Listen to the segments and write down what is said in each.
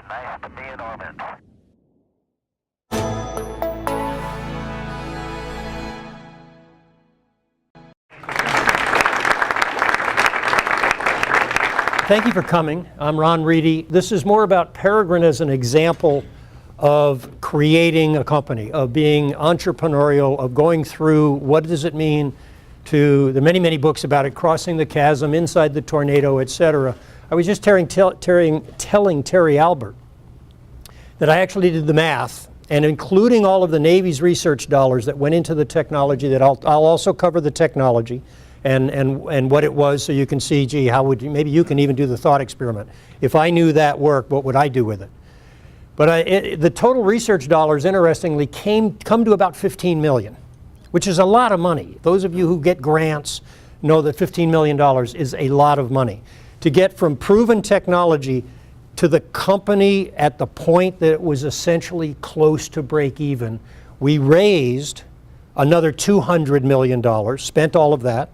Nice to be in orbit. Thank you for coming. I'm Ron Reedy. This is more about Peregrine as an example of creating a company, of being entrepreneurial, of going through what does it mean to the many, many books about it, crossing the chasm, inside the tornado, etc. I was just telling Terry Albert that I actually did the math, and including all of the Navy's research dollars that went into the technology, that I'll also cover the technology and what it was, so you can see, gee, how would you, maybe you can even do the thought experiment. If I knew that worked, what would I do with it? But the total research dollars, interestingly, come to about 15 million, which is a lot of money. Those of you who get grants know that $15 million is a lot of money. To get from proven technology to the company at the point that it was essentially close to break even, we raised another $200 million, spent all of that.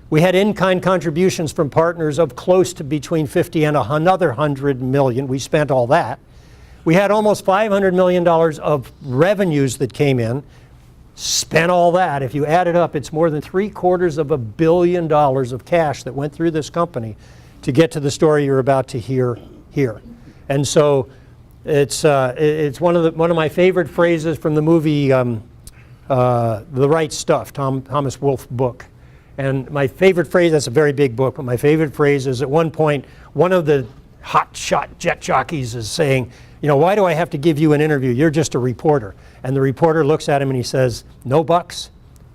We had in-kind contributions from partners of close to between 50 and another 100 million. We spent all that. We had almost $500 million of revenues that came in, spent all that. If you add it up, it's more than $750 million of cash that went through this company to get to the story you're about to hear here. And so it's one of my favorite phrases from the movie The Right Stuff, Thomas Wolfe book. And my favorite phrase, that's a very big book, but my favorite phrase is at one point, one of the hotshot jet jockeys is saying, you know, why do I have to give you an interview? You're just a reporter. And the reporter looks at him and he says, no bucks,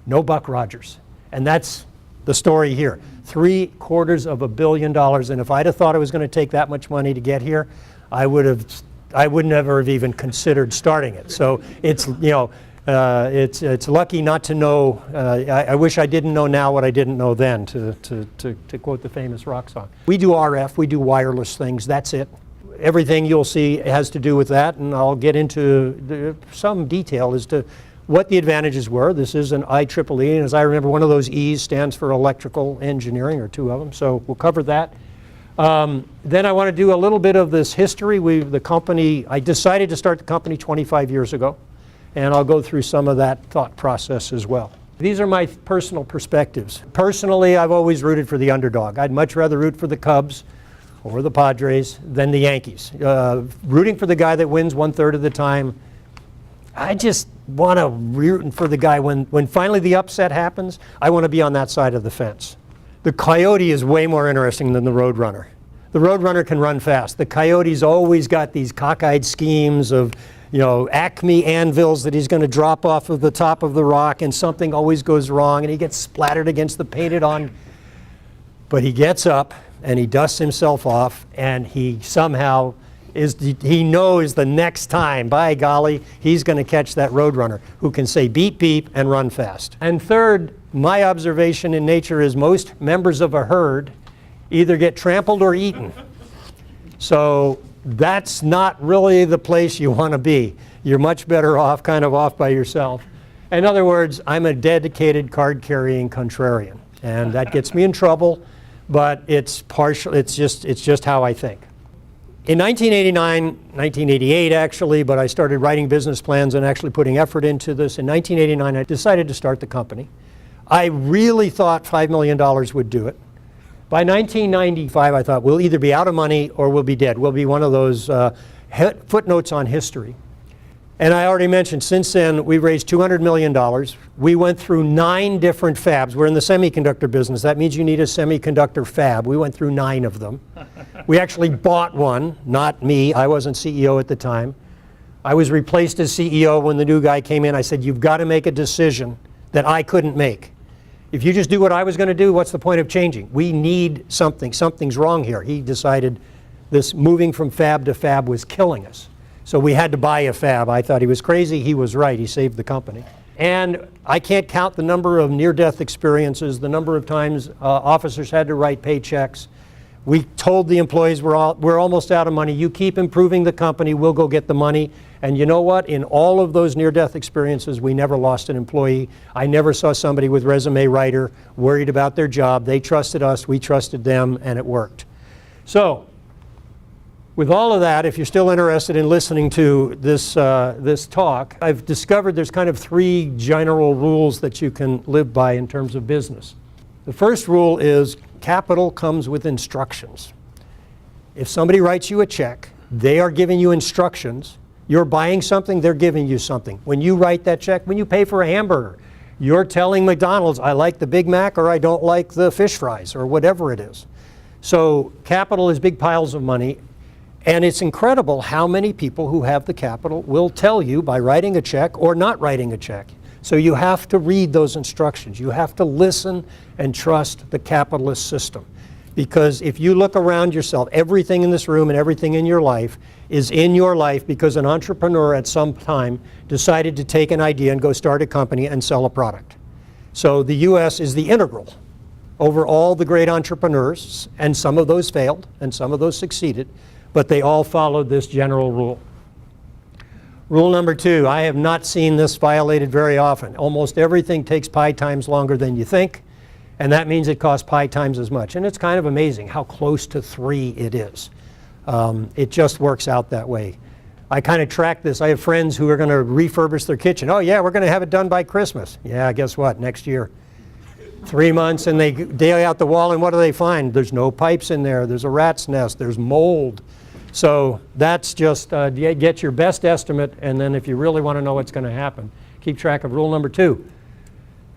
no Buck Rogers. And that's the story here. $750 million. And if I'd have thought it was going to take that much money to get here, I would never have even considered starting it. So it's, you know, it's lucky not to know. I wish I didn't know now what I didn't know then, to quote the famous rock song. We do RF, we do wireless things, that's it. Everything you'll see has to do with that, and I'll get into some detail as to what the advantages were. This is an IEEE, and as I remember, one of those E's stands for electrical engineering, or two of them, so we'll cover that. Then I want to do a little bit of this history. I decided to start the company 25 years ago. And I'll go through some of that thought process as well. These are my personal perspectives. Personally, I've always rooted for the underdog. I'd much rather root for the Cubs or the Padres than the Yankees. Rooting for the guy that wins 1/3 of the time, I just want to root for the guy when finally the upset happens, I want to be on that side of the fence. The Coyote is way more interesting than the Roadrunner. The Roadrunner can run fast. The Coyote's always got these cockeyed schemes of, you know, Acme anvils that he's going to drop off of the top of the rock, and something always goes wrong and he gets splattered against the painted on. But he gets up and he dusts himself off, and he somehow he knows the next time, by golly, he's going to catch that Roadrunner who can say beep beep and run fast. And third, my observation in nature is most members of a herd either get trampled or eaten. So that's not really the place you want to be. You're much better off kind of off by yourself. In other words, I'm a dedicated card-carrying contrarian, and that gets me in trouble, but it's just how I think. In 1988 actually, but I started writing business plans and actually putting effort into this. In 1989, I decided to start the company. I really thought $5 million would do it. By 1995, I thought we'll either be out of money or we'll be dead. We'll be one of those footnotes on history. And I already mentioned, since then, we raised $200 million. We went through 9 different fabs. We're in the semiconductor business. That means you need a semiconductor fab. We went through 9 of them. We actually bought one, not me. I wasn't CEO at the time. I was replaced as CEO when the new guy came in. I said, you've got to make a decision that I couldn't make. If you just do what I was going to do, what's the point of changing? We need something. Something's wrong here. He decided this moving from fab to fab was killing us. So we had to buy a fab. I thought he was crazy. He was right. He saved the company. And I can't count the number of near-death experiences, the number of times officers had to write paychecks. We told the employees, we're almost out of money. You keep improving the company, we'll go get the money. And you know what? In all of those near-death experiences, we never lost an employee. I never saw somebody with resume writer worried about their job. They trusted us, we trusted them, and it worked. So With all of that, if you're still interested in listening to this, this talk, I've discovered there's kind of 3 general rules that you can live by in terms of business. The first rule is capital comes with instructions. If somebody writes you a check, they are giving you instructions. You're buying something, they're giving you something. When you write that check, when you pay for a hamburger, you're telling McDonald's, I like the Big Mac or I don't like the fish fries or whatever it is. So capital is big piles of money. And it's incredible how many people who have the capital will tell you by writing a check or not writing a check. So you have to read those instructions. You have to listen and trust the capitalist system. Because if you look around yourself, everything in this room and everything in your life is in your life because an entrepreneur at some time decided to take an idea and go start a company and sell a product. So the US is the integral over all the great entrepreneurs, and some of those failed and some of those succeeded. But they all followed this general rule. Rule number 2, I have not seen this violated very often. Almost everything takes pi times longer than you think, and that means it costs pi times as much. And it's kind of amazing how close to 3 it is. It just works out that way. I kind of track this. I have friends who are going to refurbish their kitchen. Oh yeah, we're going to have it done by Christmas. Yeah, guess what? Next year. 3 months and they lay out the wall, and what do they find? There's no pipes in there. There's a rat's nest. There's mold. So that's just get your best estimate, and then if you really want to know what's going to happen, keep track of rule number 2.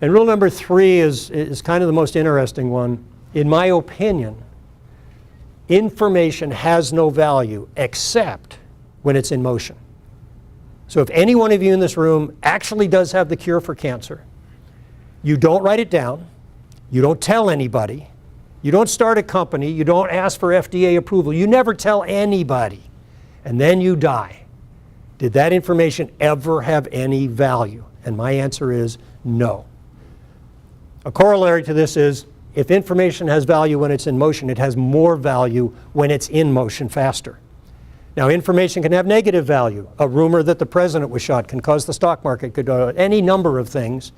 And rule number 3 is kind of the most interesting one. In my opinion, information has no value except when it's in motion. So if any one of you in this room actually does have the cure for cancer, you don't write it down, you don't tell anybody, you don't start a company, you don't ask for FDA approval, you never tell anybody, and then you die. Did that information ever have any value? And my answer is no. A corollary to this is, if information has value when it's in motion, it has more value when it's in motion faster. Now, information can have negative value. A rumor that the president was shot can cause the stock market to go, any number of things.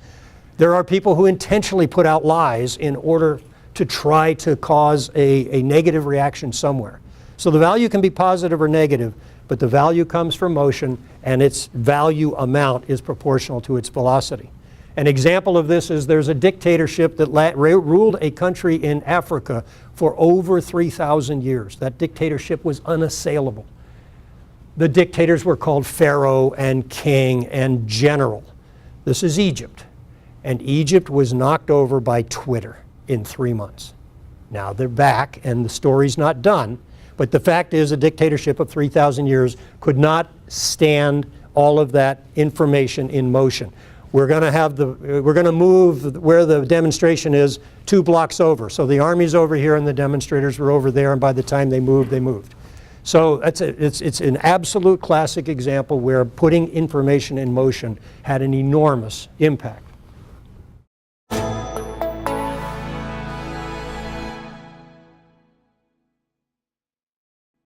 There are people who intentionally put out lies in order to try to cause a negative reaction somewhere. So the value can be positive or negative, but the value comes from motion, and its value amount is proportional to its velocity. An example of this is there's a dictatorship that ruled a country in Africa for over 3,000 years. That dictatorship was unassailable. The dictators were called Pharaoh and King and General. This is Egypt. And Egypt was knocked over by Twitter in 3 months. Now they're back, and the story's not done, but the fact is a dictatorship of 3,000 years could not stand all of that information in motion. We're going to move where the demonstration is 2 blocks over. So the army's over here and the demonstrators were over there, and by the time they moved, they moved. So it's an absolute classic example where putting information in motion had an enormous impact.